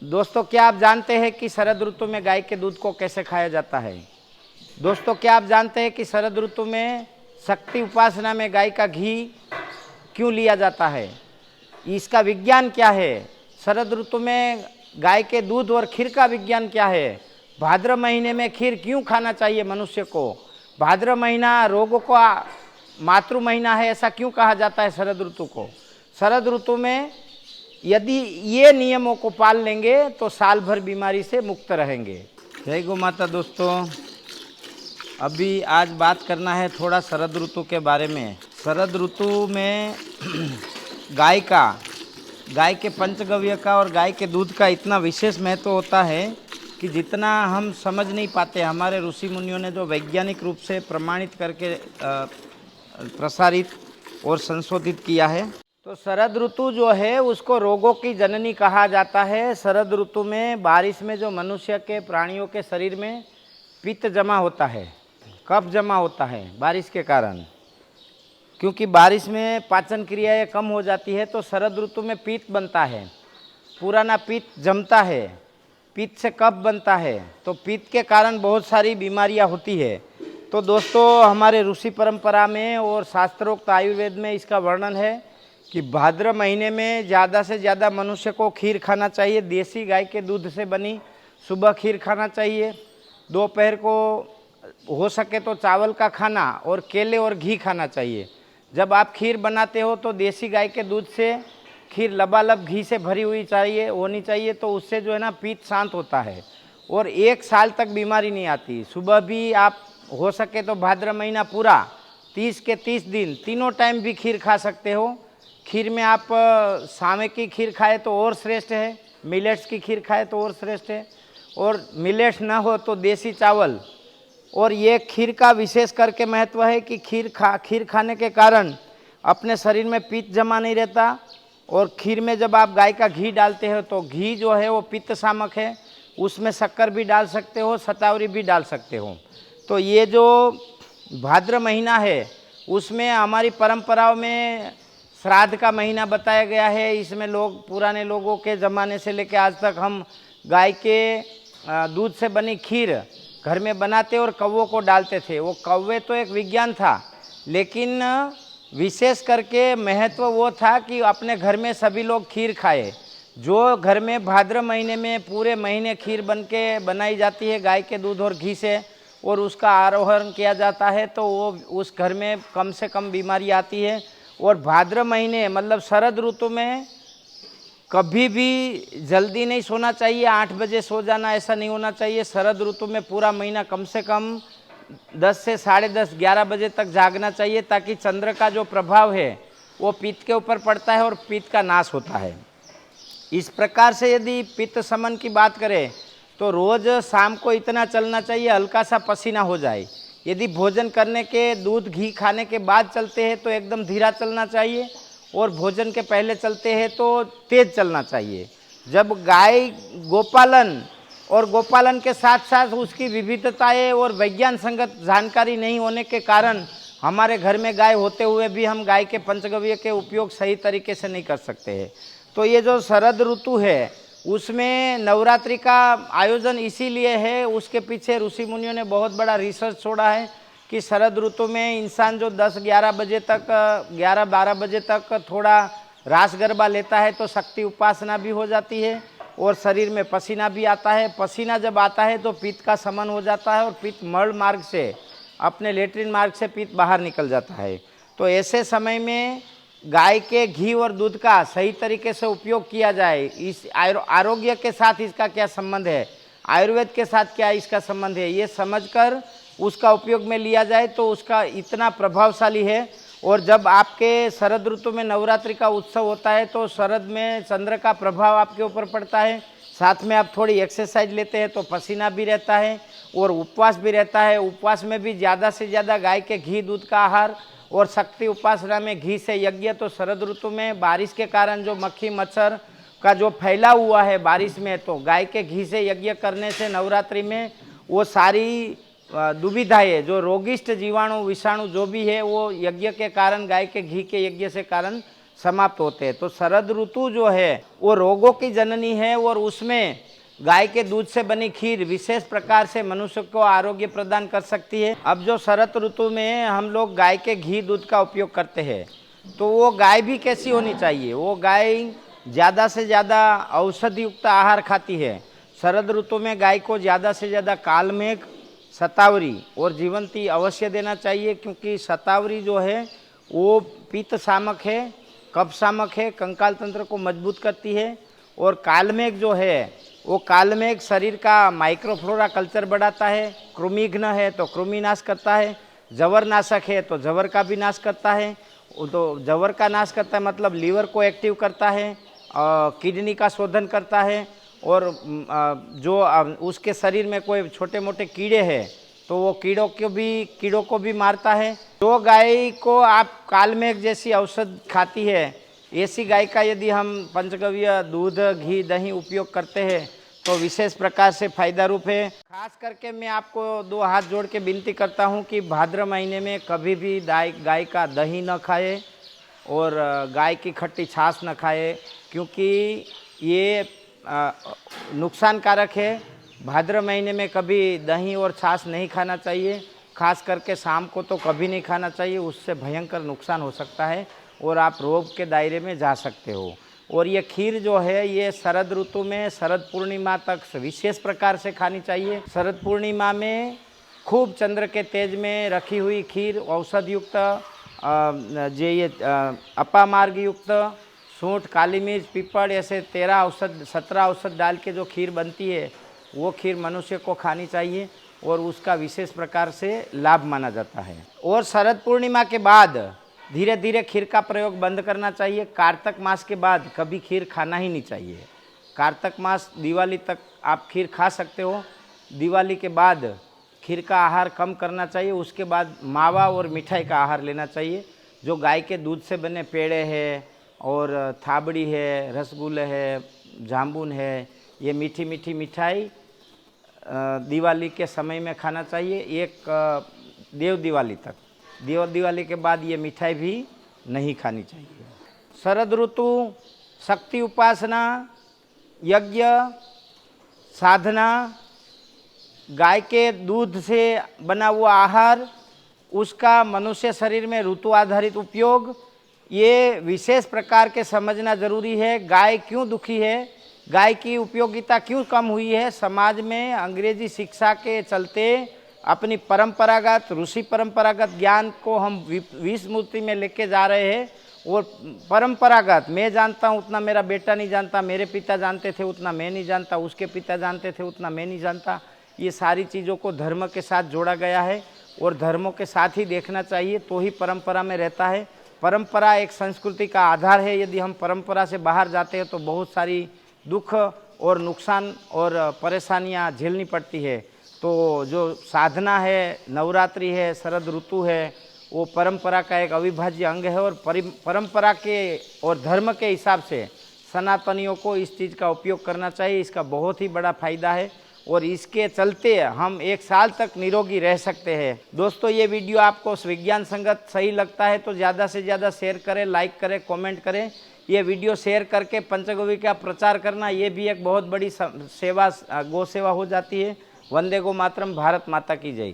दोस्तों, क्या आप जानते हैं कि शरद ऋतु में गाय के दूध को कैसे खाया जाता है? दोस्तों, क्या आप जानते हैं कि शरद ऋतु में शक्ति उपासना में गाय का घी क्यों लिया जाता है? इसका विज्ञान क्या है? शरद ऋतु में गाय के दूध और खीर का विज्ञान क्या है? भाद्र महीने में खीर क्यों खाना चाहिए मनुष्य को? भाद्र महीना रोगों का मातृ महीना है, ऐसा क्यों कहा जाता है शरद ऋतु को? शरद ऋतु में यदि ये नियमों को पाल लेंगे तो साल भर बीमारी से मुक्त रहेंगे। जय गौ माता। दोस्तों, अभी आज बात करना है थोड़ा शरद ऋतु के बारे में। शरद ऋतु में गाय के पंचगव्य का और गाय के दूध का इतना विशेष महत्व होता है कि जितना हम समझ नहीं पाते। हमारे ऋषि मुनियों ने जो वैज्ञानिक रूप से प्रमाणित करके प्रसारित और संशोधित किया है। तो शरद ऋतु जो है उसको रोगों की जननी कहा जाता है। शरद ऋतु में बारिश में जो मनुष्य के प्राणियों के शरीर में पित्त जमा होता है, कफ जमा होता है बारिश के कारण, क्योंकि बारिश में पाचन क्रियाएं कम हो जाती है तो शरद ऋतु में पित्त बनता है, पुराना पित्त जमता है, पित्त से कफ बनता है, तो पित्त के कारण बहुत सारी बीमारियां होती है। तो दोस्तों, हमारे ऋषि परंपरा में और शास्त्रोक्त आयुर्वेद में इसका वर्णन है कि भाद्र महीने में ज़्यादा से ज़्यादा मनुष्य को खीर खाना चाहिए। देसी गाय के दूध से बनी सुबह खीर खाना चाहिए। दोपहर को हो सके तो चावल का खाना और केले और घी खाना चाहिए। जब आप खीर बनाते हो तो देसी गाय के दूध से खीर लबालब घी से भरी हुई होनी चाहिए, तो उससे जो है ना पित्त शांत होता है और 1 साल तक बीमारी नहीं आती। सुबह भी आप हो सके तो भाद्र महीना पूरा 30 के 30 दिन तीनों टाइम भी खीर खा सकते हो। खीर में आप सामे की खीर खाए तो और श्रेष्ठ है, मिलेट्स की खीर खाए तो और श्रेष्ठ है, और मिलेट्स ना हो तो देसी चावल। और ये खीर का विशेष करके महत्व है कि खीर खाने के कारण अपने शरीर में पित्त जमा नहीं रहता। और खीर में जब आप गाय का घी डालते हो तो घी जो है वो पित्त शामक है, उसमें शक्कर भी डाल सकते हो, शतावरी भी डाल सकते हो। तो ये जो भाद्र महीना है उसमें हमारी परंपराओं में श्राद्ध का महीना बताया गया है। इसमें लोग, पुराने लोगों के ज़माने से लेकर आज तक, हम गाय के दूध से बनी खीर घर में बनाते और कौवों को डालते थे। वो कौवे तो एक विज्ञान था, लेकिन विशेष करके महत्व वो था कि अपने घर में सभी लोग खीर खाए। जो घर में भाद्र महीने में पूरे महीने खीर बनाई जाती है गाय के दूध और घी से, और उसका आरोहण किया जाता है, तो वो उस घर में कम से कम बीमारी आती है। और भाद्र महीने मतलब शरद ऋतु में कभी भी जल्दी नहीं सोना चाहिए, 8 बजे सो जाना ऐसा नहीं होना चाहिए। शरद ऋतु में पूरा महीना कम से कम 10 से 10:30 11 बजे तक जागना चाहिए, ताकि चंद्र का जो प्रभाव है वो पित्त के ऊपर पड़ता है और पित्त का नाश होता है। इस प्रकार से यदि पित्त शमन की बात करें तो रोज़ शाम को इतना चलना चाहिए हल्का सा पसीना हो जाए। यदि भोजन करने के, दूध घी खाने के बाद चलते हैं तो एकदम धीरा चलना चाहिए, और भोजन के पहले चलते हैं तो तेज़ चलना चाहिए। जब गाय गोपालन के साथ साथ उसकी विविधताएं और वैज्ञान संगत जानकारी नहीं होने के कारण हमारे घर में गाय होते हुए भी हम गाय के पंचगव्य के उपयोग सही तरीके से नहीं कर सकते हैं। तो ये जो शरद ऋतु है उसमें नवरात्रि का आयोजन इसीलिए है, उसके पीछे ऋषि मुनियों ने बहुत बड़ा रिसर्च छोड़ा है कि शरद ऋतु में इंसान जो 10-11 बजे तक, 11-12 बजे तक थोड़ा रास गरबा लेता है तो शक्ति उपासना भी हो जाती है और शरीर में पसीना भी आता है। पसीना जब आता है तो पित्त का शमन हो जाता है और पित्त मल मार्ग से, अपने लेट्रिन मार्ग से पित्त बाहर निकल जाता है। तो ऐसे समय में गाय के घी और दूध का सही तरीके से उपयोग किया जाए। इस आरोग्य के साथ इसका क्या संबंध है, आयुर्वेद के साथ क्या इसका संबंध है, ये समझकर उसका उपयोग में लिया जाए तो उसका इतना प्रभावशाली है। और जब आपके शरद ऋतु में नवरात्रि का उत्सव होता है तो शरद में चंद्र का प्रभाव आपके ऊपर पड़ता है, साथ में आप थोड़ी एक्सरसाइज लेते हैं तो पसीना भी रहता है और उपवास भी रहता है। उपवास में भी ज़्यादा से ज़्यादा गाय के घी दूध का आहार और शक्ति उपासना में घी से यज्ञ। तो शरद ऋतु में बारिश के कारण जो मक्खी मच्छर का जो फैला हुआ है बारिश में, तो गाय के घी से यज्ञ करने से नवरात्रि में वो सारी दुविधाएं, जो रोगिष्ट जीवाणु विषाणु जो भी है वो यज्ञ के कारण, गाय के घी के यज्ञ से कारण समाप्त होते हैं। तो शरद ऋतु जो है वो रोगों की जननी है और उसमें गाय के दूध से बनी खीर विशेष प्रकार से मनुष्य को आरोग्य प्रदान कर सकती है। अब जो शरद ऋतु में हम लोग गाय के घी दूध का उपयोग करते हैं, तो वो गाय भी कैसी होनी चाहिए? वो गाय ज़्यादा से ज़्यादा औषधि युक्त आहार खाती है। शरद ऋतु में गाय को ज़्यादा से ज़्यादा कालमेघ, शतावरी और जीवंती अवश्य देना चाहिए, क्योंकि शतावरी जो है वो पित्त शामक है, कफ शामक है, कंकाल तंत्र को मजबूत करती है। और कालमेघ जो है वो कालमेघ शरीर का माइक्रोफ्लोरा कल्चर बढ़ाता है। कृमिघ्न है तो कृमि नाश करता है। जवर नाशक है तो जवर का भी नाश करता है। तो जवर का नाश करता है मतलब लीवर को एक्टिव करता है, किडनी का शोधन करता है। और जो उसके शरीर में कोई छोटे मोटे कीड़े हैं तो वो कीड़ों को भी मारता है। जो गाय को आप कालमेघ जैसी औषध खाती है, ऐसी गाय का यदि हम पंचगव्य दूध, घी, दही उपयोग करते हैं तो विशेष प्रकार से फायदा रूप है। खास करके मैं आपको दो हाथ जोड़ के विनती करता हूँ कि भाद्र महीने में कभी भी गाय का दही न खाए और गाय की खट्टी छाछ न खाए, क्योंकि ये नुकसानकारक है। भाद्र महीने में कभी दही और छाछ नहीं खाना चाहिए, खास करके शाम को तो कभी नहीं खाना चाहिए, उससे भयंकर नुकसान हो सकता है और आप रोग के दायरे में जा सकते हो। और ये खीर जो है ये शरद ऋतु में शरद पूर्णिमा तक विशेष प्रकार से खानी चाहिए। शरद पूर्णिमा में खूब चंद्र के तेज में रखी हुई खीर, औषध युक्त अपामार्ग युक्त सूंठ, काली मिर्च, पीपल ऐसे 17 औषध डाल के जो खीर बनती है वो खीर मनुष्य को खानी चाहिए और उसका विशेष प्रकार से लाभ माना जाता है। और शरद पूर्णिमा के बाद धीरे धीरे खीर का प्रयोग बंद करना चाहिए। कार्तक मास के बाद कभी खीर खाना ही नहीं चाहिए। कार्तक मास दिवाली तक आप खीर खा सकते हो, दिवाली के बाद खीर का आहार कम करना चाहिए। उसके बाद मावा और मिठाई का आहार लेना चाहिए। जो गाय के दूध से बने पेड़े है और थाबड़ी है, रसगुल्ले है, जामुन है, ये मीठी मीठी मिठाई दिवाली के समय में खाना चाहिए, एक देव दिवाली तक। देव दिवाली के बाद ये मिठाई भी नहीं खानी चाहिए। शरद ऋतु शक्ति उपासना, यज्ञ, साधना, गाय के दूध से बना हुआ आहार, उसका मनुष्य शरीर में ऋतु आधारित उपयोग, ये विशेष प्रकार के समझना जरूरी है। गाय क्यों दुखी है, गाय की उपयोगिता क्यों कम हुई है? समाज में अंग्रेजी शिक्षा के चलते अपनी परंपरागत ऋषि परंपरागत ज्ञान को हम विस्मृति में लेके जा रहे हैं। और परंपरागत मैं जानता हूँ उतना मेरा बेटा नहीं जानता, मेरे पिता जानते थे उतना मैं नहीं जानता, उसके पिता जानते थे उतना मैं नहीं जानता, ये सारी चीज़ों को धर्म के साथ जोड़ा गया है और धर्मों के साथ ही देखना चाहिए, तो ही परंपरा में रहता है। परंपरा एक संस्कृति का आधार है। यदि हम परंपरा से बाहर जाते हैं तो बहुत सारी दुख और नुकसान और परेशानियां झेलनी पड़ती है। तो जो साधना है, नवरात्रि है, शरद ऋतु है, वो परंपरा का एक अविभाज्य अंग है। और परंपरा के और धर्म के हिसाब से सनातनियों को इस चीज़ का उपयोग करना चाहिए। इसका बहुत ही बड़ा फायदा है और इसके चलते हम 1 साल तक निरोगी रह सकते हैं। दोस्तों, ये वीडियो आपको विज्ञान संगत सही लगता है तो ज़्यादा से ज़्यादा शेयर करें, लाइक करें, कमेंट करें। ये वीडियो शेयर करके पंचगव्य का प्रचार करना, ये भी एक बहुत बड़ी सेवा, गौ सेवा हो जाती है। वंदे गो मातरम, भारत माता की जय।